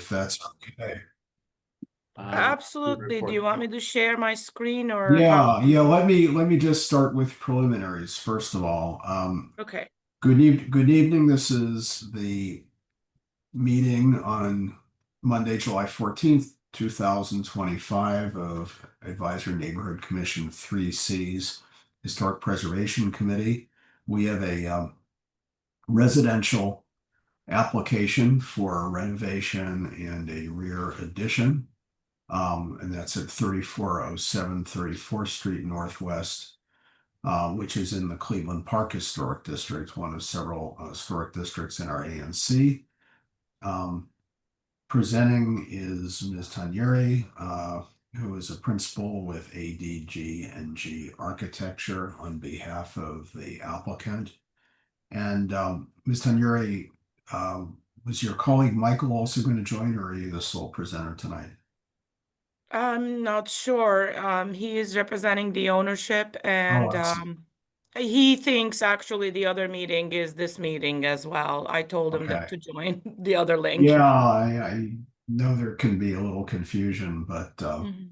if that's okay. Absolutely. Do you want me to share my screen or Yeah, yeah. Let me just start with preliminaries first of all. Okay. Good evening. This is the meeting on Monday, July 14th, 2025 of Advisory Neighborhood Commission 3C's Historic Preservation Committee. We have a residential application for a renovation and a rear addition. And that's at 3407 34th Street Northwest, which is in the Cleveland Park Historic District, one of several historic districts in our ANC. Presenting is Ms. Tanieri, who is a principal with ADG&G Architecture on behalf of the applicant. And Ms. Tanieri, was your colleague Michael also going to join, or are you the sole presenter tonight? I'm not sure. He is representing the ownership, and Oh, he thinks actually the other meeting is this meeting as well. I told him that okay. to join the other link. Yeah, I know there can be a little confusion, but Mhm.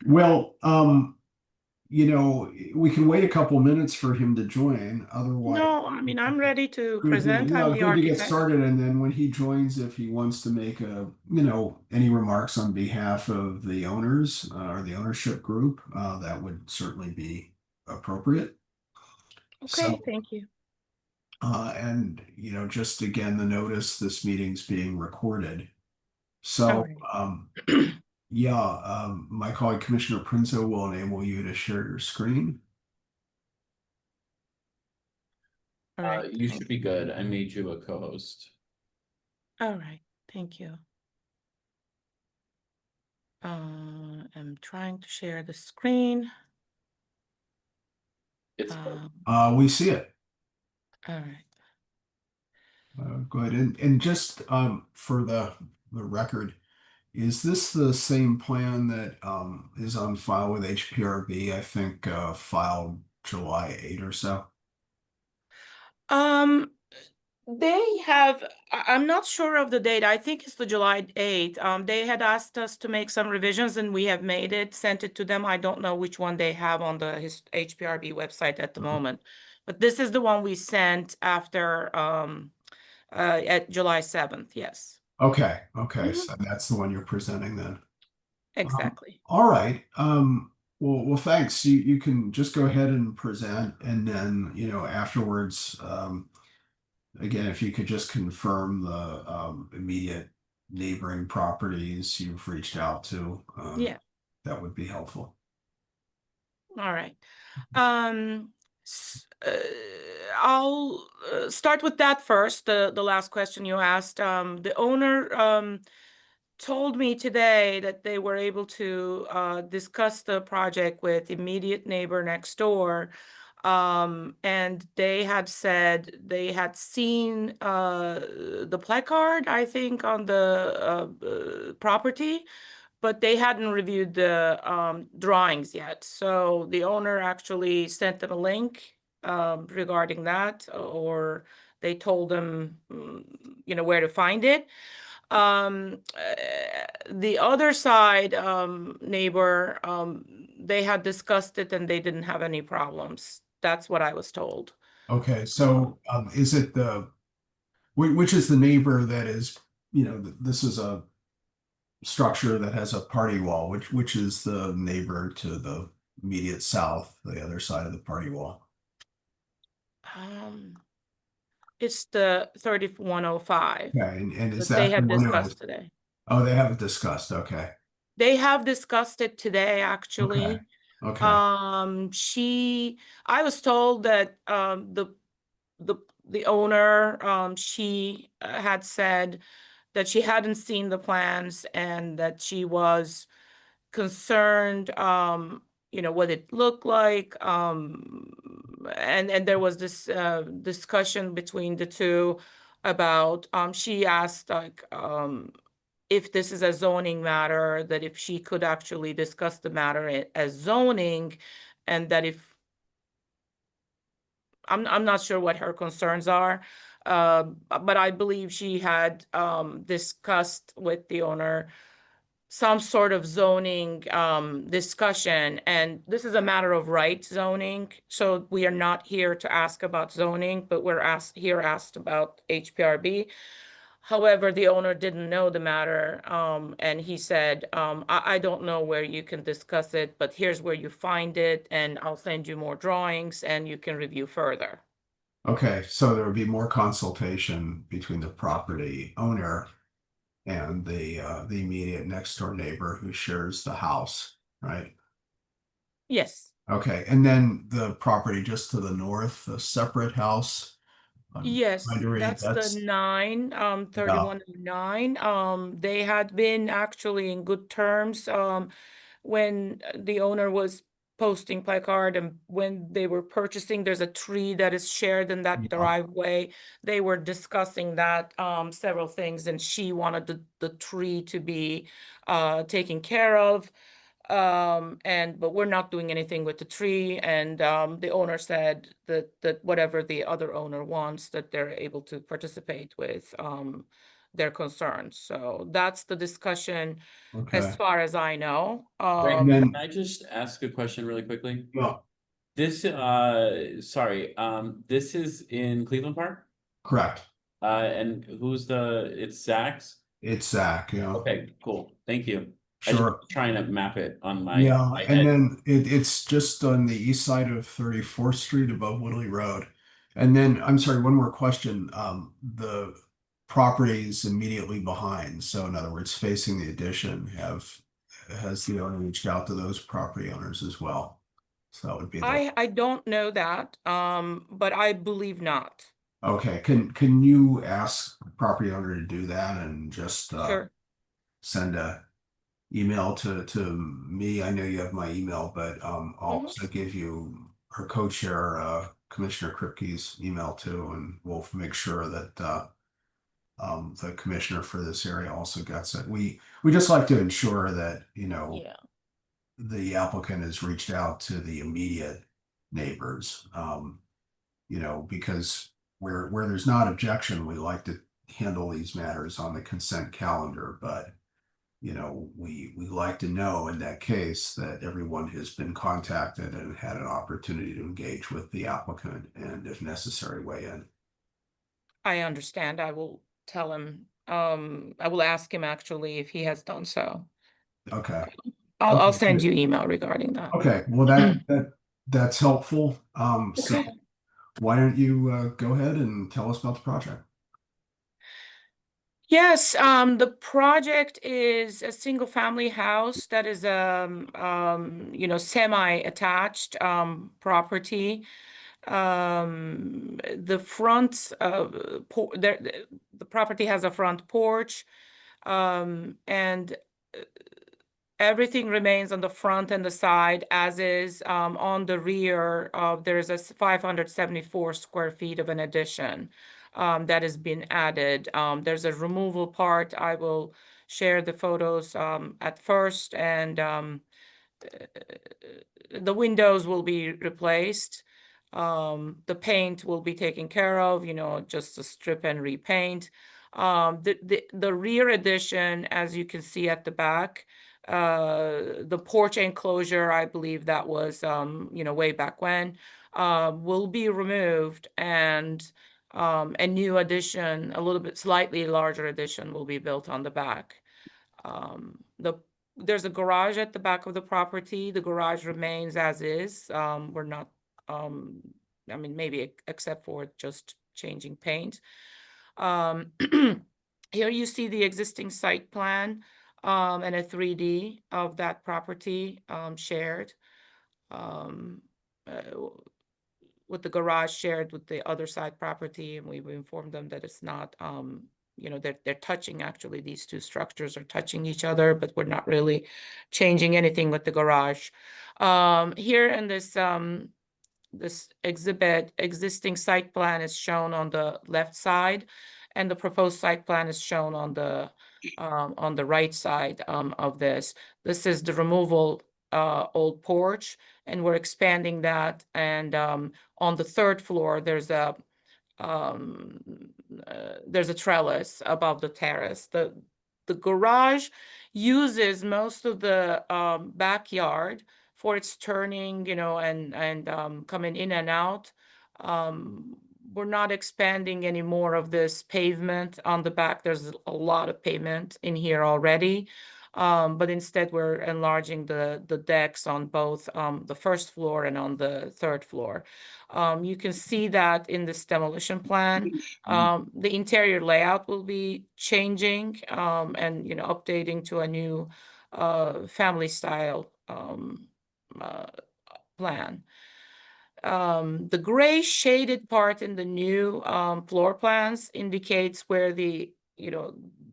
well, we can wait a couple minutes for him to join. Otherwise, No, I mean, I'm ready to good, present. I'm the good to get architect. started. And then when he joins, if he wants to make any remarks on behalf of the owners or the ownership group, that would certainly be appropriate. Okay, So, thank you. and just again, the notice this meeting's being recorded. All So, right. yeah, my colleague Commissioner Prinzo will enable you to share your screen. All right. You should be good. I made you a co-host. All right. Thank you. I'm trying to share the screen. It's We see it. All right. Go ahead. And just for the record, is this the same plan that is on file with HPRB? I think filed July 8 or so. Um, They have, I'm not sure of the date. I think it's the July 8th. They had asked us to make some revisions and we have made it, sent it to them. I don't know which one they have on the HPRB website at the moment. But this is the one we sent after at July 7th. Yes. Okay. Mhm. So that's the one you're presenting then. Exactly. All right. Well, thanks. You can just go ahead and present, and then afterwards, again, if you could just confirm the immediate neighboring properties you've reached out to, Yeah. that would be helpful. All right. I'll start with that first. The last question you asked. The owner told me today that they were able to discuss the project with immediate neighbor next door. And they had said they had seen the placard, I think, on the property, but they hadn't reviewed the drawings yet. So the owner actually sent them a link regarding that, or they told them, where to find it. The other side neighbor, they had discussed it and they didn't have any problems. That's what I was told. Okay, so is it which is the neighbor that is, this is a structure that has a party wall, which is the neighbor to the immediate south, the other side of the party wall? Um, it's the 3105 Okay, and is that they that the had one who, discussed today. oh, they haven't discussed. Okay. They have discussed it today, Okay. actually. Okay. I was told that the the owner, she had said that she hadn't seen the plans and that she was concerned, what it looked like. And there was this discussion between the two about, she asked like, if this is a zoning matter, that if she could actually discuss the matter as zoning, and that if I'm not sure what her concerns are. But I believe she had discussed with the owner some sort of zoning discussion, and this is a matter of right zoning. So we are not here to ask about zoning, but we're asked about HPRB. However, the owner didn't know the matter, and he said, I don't know where you can discuss it, but here's where you find it, and I'll send you more drawings and you can review further. Okay, so there would be more consultation between the property owner and the immediate next door neighbor who shares the house, right? Yes. Okay, and then the property just to the north, a separate house. I'm Yes, trying to read, that's the that's, 9, yeah, 3109. They had been actually in good terms, when the owner was posting placard, and when they were purchasing, there's a tree that is shared in that yeah, driveway. They were discussing that, several things, and she wanted the tree to be, taken care of. But we're not doing anything with the tree, and the owner said that whatever the other owner wants, that they're able to participate with their concerns. So that's the discussion as okay. far as I know. Greg, And can then, I just ask a question really quickly? yeah, This, sorry, this is in Cleveland Park? correct. And who's it's Zach's? It's Zach, yeah, Okay, cool. Thank you. I just sure. trying to map it on Yeah, my and head. then it's just on the east side of 34th Street above Woodley Road. And then, I'm sorry, one more question. The properties immediately behind, so in other words, facing the addition, has the owner reached out to those property owners as well? So that would be the, I don't know that, but I believe not. okay, can you ask the property owner to do that and just Sure. send a email to me. I know you have my email, but I'll Mhm. also give you our co-chair, Commissioner Kripke's email too, and we'll make sure that the commissioner for this area also gets it. We just like to ensure that, Yeah. the applicant has reached out to the immediate neighbors, because where there's not objection, we like to handle these matters on the consent calendar, but we like to know in that case that everyone has been contacted and had an opportunity to engage with the applicant and if necessary, weigh in. I understand. I will tell him, I will ask him actually if he has done so. Okay. I'll Okay, send good. you email regarding that. Okay, well that's helpful. So Okay. why don't you go ahead and tell us about the project? Yes, the project is a single family house that is semi-attached property. The front the property has a front porch, and everything remains on the front and the side as is. On the rear, there is a 574 square feet of an addition that has been added. There's a removal part. I will share the photos at first, and the windows will be replaced. The paint will be taken care of, just a strip and repaint. The rear addition, as you can see at the back, the porch enclosure, I believe that was, way back when, will be removed, and a new addition, a little bit slightly larger addition will be built on the back. There's a garage at the back of the property. The garage remains as is. We're not, um, I mean, maybe except for just changing paint. Um, Here you see the existing site plan, and a 3D of that property, shared. Um, uh, with the garage shared with the other side property, and we've informed them that it's not, they're touching, actually, these two structures are touching each other, but we're not really changing anything with the garage. Here in this exhibit, existing site plan is shown on the left side, and the proposed site plan is shown on the right side of this. This is the removal old porch, and we're expanding that. And on the third floor, there's a there's a trellis above the terrace. The garage uses most of the backyard for its turning, and coming in and out. We're not expanding any more of this pavement on the back. There's a lot of pavement in here already. But instead we're enlarging the decks on both the first floor and on the third floor. You can see that in this demolition plan. The interior layout will be changing and updating to a new family style plan. The gray shaded part in the new floor plans indicates where the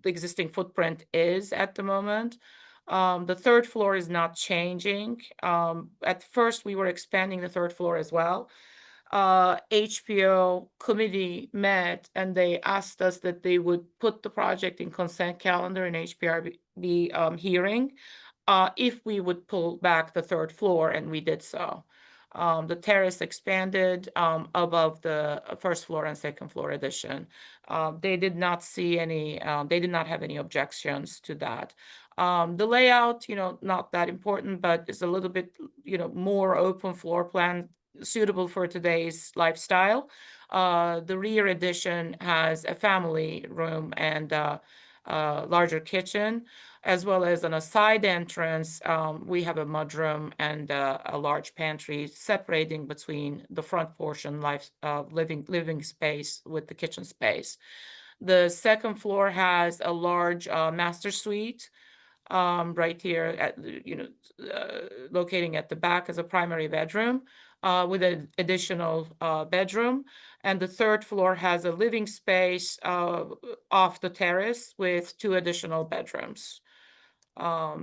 existing footprint is at the moment. The third floor is not changing. At first, we were expanding the third floor as well. HPO committee met and they asked us that they would put the project in consent calendar in HPRB hearing if we would pull back the third floor, and we did so. The terrace expanded above the first floor and second floor addition. They did not see any, they did not have any objections to that. The layout, not that important, but it's a little bit, more open floor plan suitable for today's lifestyle. The rear addition has a family room and a larger kitchen, as well as on a side entrance, we have a mudroom and a large pantry separating between the front portion, living space with the kitchen space. The second floor has a large master suite right here at locating at the back as a primary bedroom with an additional bedroom. And the third floor has a living space off the terrace with 2 additional bedrooms.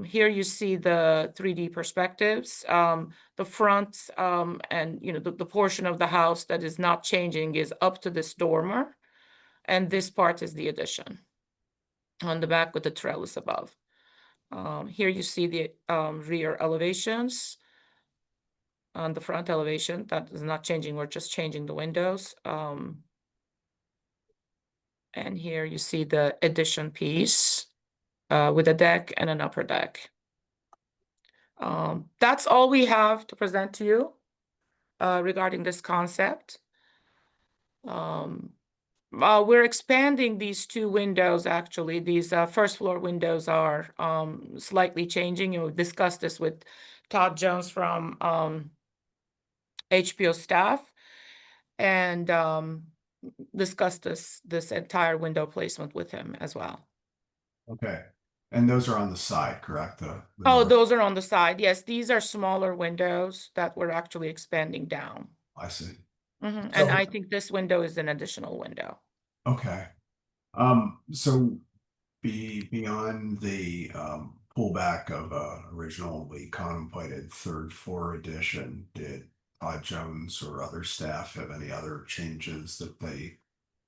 Here you see the 3D perspectives. The front and the portion of the house that is not changing is up to this dormer, and this part is the addition on the back with the trellis above. Here you see the rear elevations. On the front elevation, that is not changing, we're just changing the windows. And here you see the addition piece with a deck and an upper deck. That's all we have to present to you regarding this concept. We're expanding these 2 windows, actually. These first floor windows are slightly changing. We discussed this with Todd Jones from HPO staff and discussed this entire window placement with him as well. Okay. And those are on the side, correct? The Oh, north- those are on the side. Yes, these are smaller windows that we're actually expanding down. I see. And So- I think this window is an additional window. Okay. So beyond the pullback of originally contemplated third floor addition, did Todd Jones or other staff have any other changes that they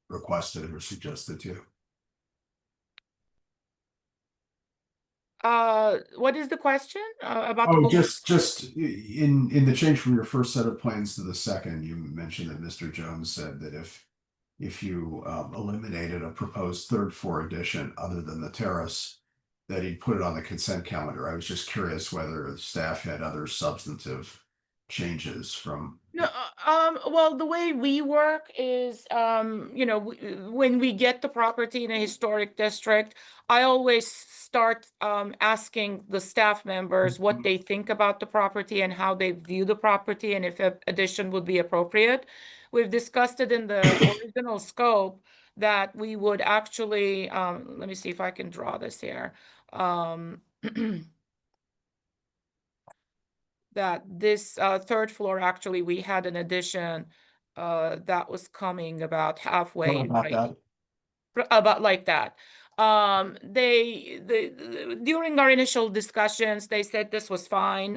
requested or suggested to you? What is the question about Oh, the just in the change from your first set of plans to the second, you mentioned that Mr. Jones said that if you eliminated a proposed third floor addition other than the terrace, that he'd put it on the consent calendar. I was just curious whether the staff had other substantive changes from. No, well, the way we work is, when we get the property in a historic district, I always start asking the staff members what they think about the property and how they view the property and if an addition would be appropriate. We've discussed it in the original scope that we would actually, let me see if I can draw this here. That this third floor, actually, we had an addition that was coming about halfway in, right? About like that. During our initial discussions, they said this was fine.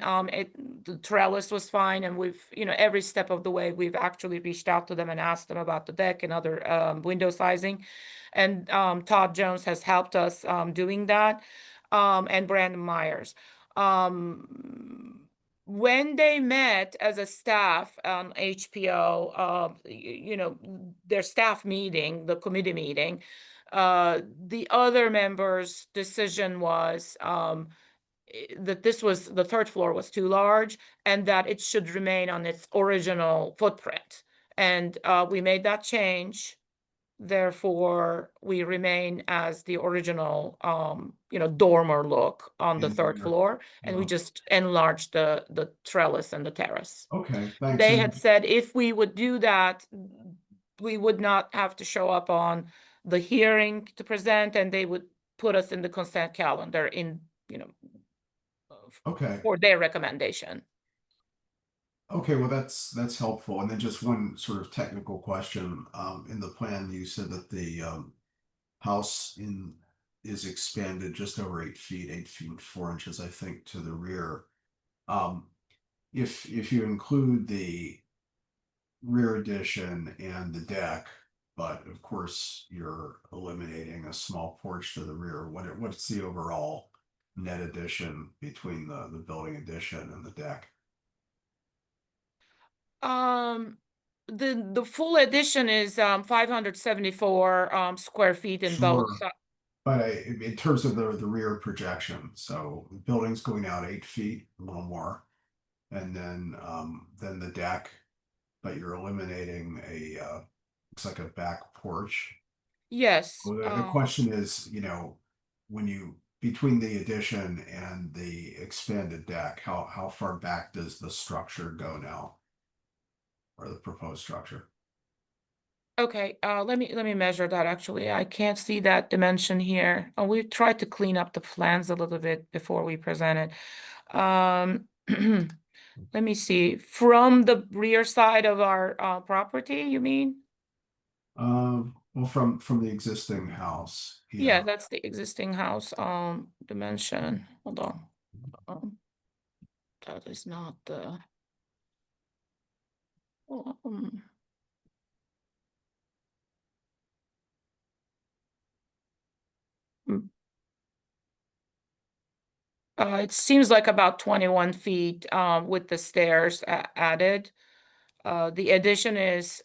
The trellis was fine, and we've, every step of the way, we've actually reached out to them and asked them about the deck and other window sizing. And Todd Jones has helped us doing that, and Brandon Myers. when they met as a staff on HPO, their staff meeting, the committee meeting, the other members' decision was that the third floor was too large and that it should remain on its original footprint. And we made that change. Therefore, we remain as the original, dormer look on the third Engineer. floor, and we Yeah. just enlarged the trellis and the terrace. Okay, thanks. They had said if we would do that, we would not have to show up on the hearing to present, and they would put us in the consent calendar Okay. for their recommendation. Okay, well, that's helpful. And then just one sort of technical question. In the plan, you said that the house is expanded just over 8 feet, 8 feet 4 inches, I think, to the rear. If you include the rear addition and the deck, but of course you're eliminating a small porch to the rear, what's the overall net addition between the building addition and the deck? The full addition is 574 square feet in both. Sure. But in terms of the rear projection, so the building's going out 8 feet, a little more, and then the deck, but you're eliminating looks like a back porch. Yes. Well, the question is, when you between the addition and the expanded deck, how far back does the structure go now, or the proposed structure? Okay, let me measure that. Actually, I can't see that dimension here. We tried to clean up the plans a little bit before we present it. Let me see. From the rear side of our property, you mean? Well, from the existing house. Yeah, that's the existing house dimension. Hold on. That is not the. Mm. It seems like about 21 feet with the stairs added. The addition is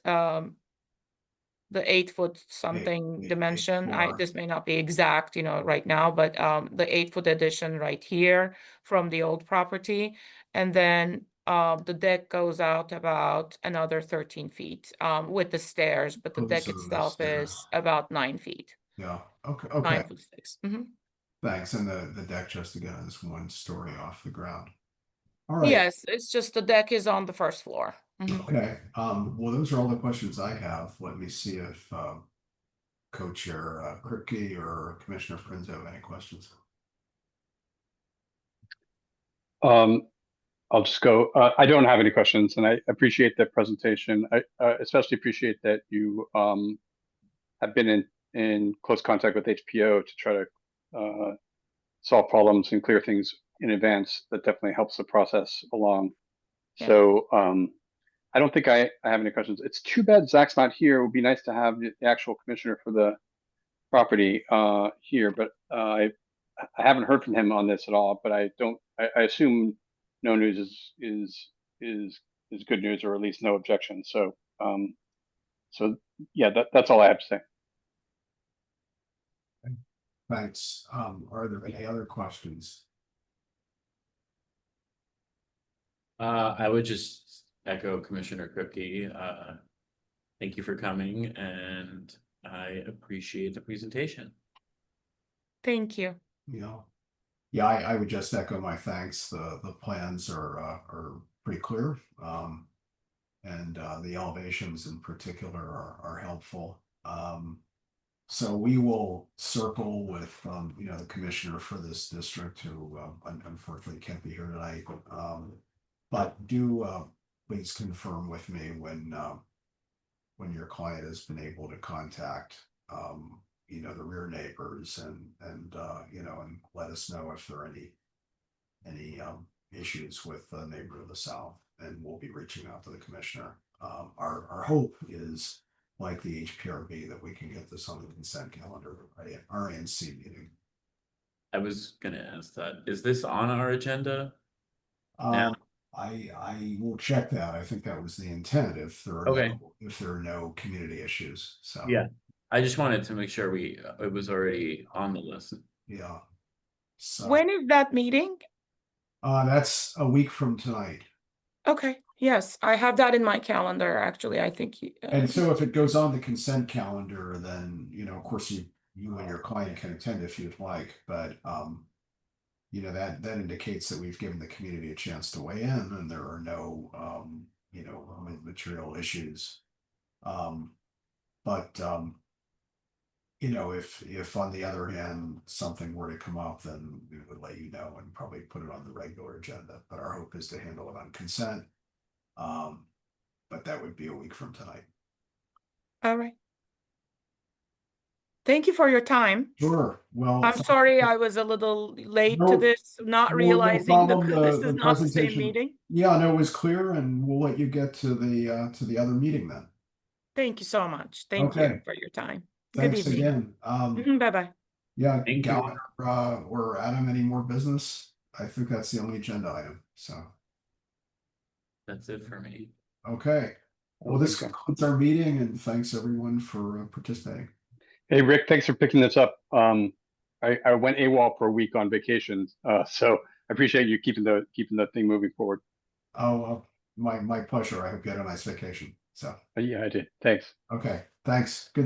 the 8 foot something Eight- dimension. 8'4". This may not be exact, right now, but the 8 foot addition right here from the old property. And then the deck goes out about another 13 feet with the stairs, but the Oh, deck so the itself stairs. is about 9 feet. Yeah. Okay. 9'6". Thanks. And the deck just again is 1 story off the ground. All right. Yes, it's just the deck is on the first floor. Okay. Well, those are all the questions I have. Let me see if Co-Chair Kripke or Commissioner Prinz have any questions. I'll just go. I don't have any questions, and I appreciate the presentation. I especially appreciate that you have been in close contact with HPO to try to solve problems and clear things in advance. That definitely helps the process along. Yeah. So I don't think I have any questions. It's too bad Zach's not here. It would be nice to have the actual commissioner for the property here, but I haven't heard from him on this at all. But I assume no news is good news, or at least no objection. So yeah, that's all I have to say. Thanks. Are there any other questions? I would just echo Commissioner Kripke. Thank you for coming, and I appreciate the presentation. Thank you. Yeah, I would just echo my thanks. The plans are pretty clear. And the elevations in particular are helpful. So we will circle with the commissioner for this district, who unfortunately can't be here tonight. But do please confirm with me when your client has been able to contact the rear neighbors and let us know if there are any issues with the neighbor of the south, and we'll be reaching out to the commissioner. Our hope is, like the HPRB, that we can get this on the consent calendar at our ANC meeting. I was gonna ask that. Is this on our agenda? I I will check that. I think that was the intent if there are Okay. if there are no community issues. So Yeah, I just wanted to make sure it was already on the list. yeah. So When is that meeting? that's a week from tonight. Okay, yes, I have that in my calendar, actually, I think. And so if it goes on the consent calendar, then, of course you and your client can attend if you'd like, but that indicates that we've given the community a chance to weigh in and there are no material issues. But if on the other hand something were to come up, then we would let you know and probably put it on the regular agenda. But our hope is to handle it on consent. But that would be a week from tonight. All right. Thank you for your time. Sure. Well, I'm sorry I was a little late to No- this, not no realizing problem. this The is not the same presentation- meeting. Yeah, no, it was clear, and we'll let you get to the other meeting then. Thank you so much. Thank you Okay. for your time. Good Thanks evening. again. Bye-bye. Yeah, Thank you. Gallagher, or Adam, any more business? I think that's the only agenda item. So, That's it for me. okay. Well, this concludes our meeting, and thanks everyone for participating. Hey, Rick, thanks for picking this up. I went AWOL for a week on vacation, so I appreciate you keeping the thing moving forward. Oh, my pleasure. I hope you had a nice vacation. So, Yeah, I did. Thanks. okay. Thanks. Good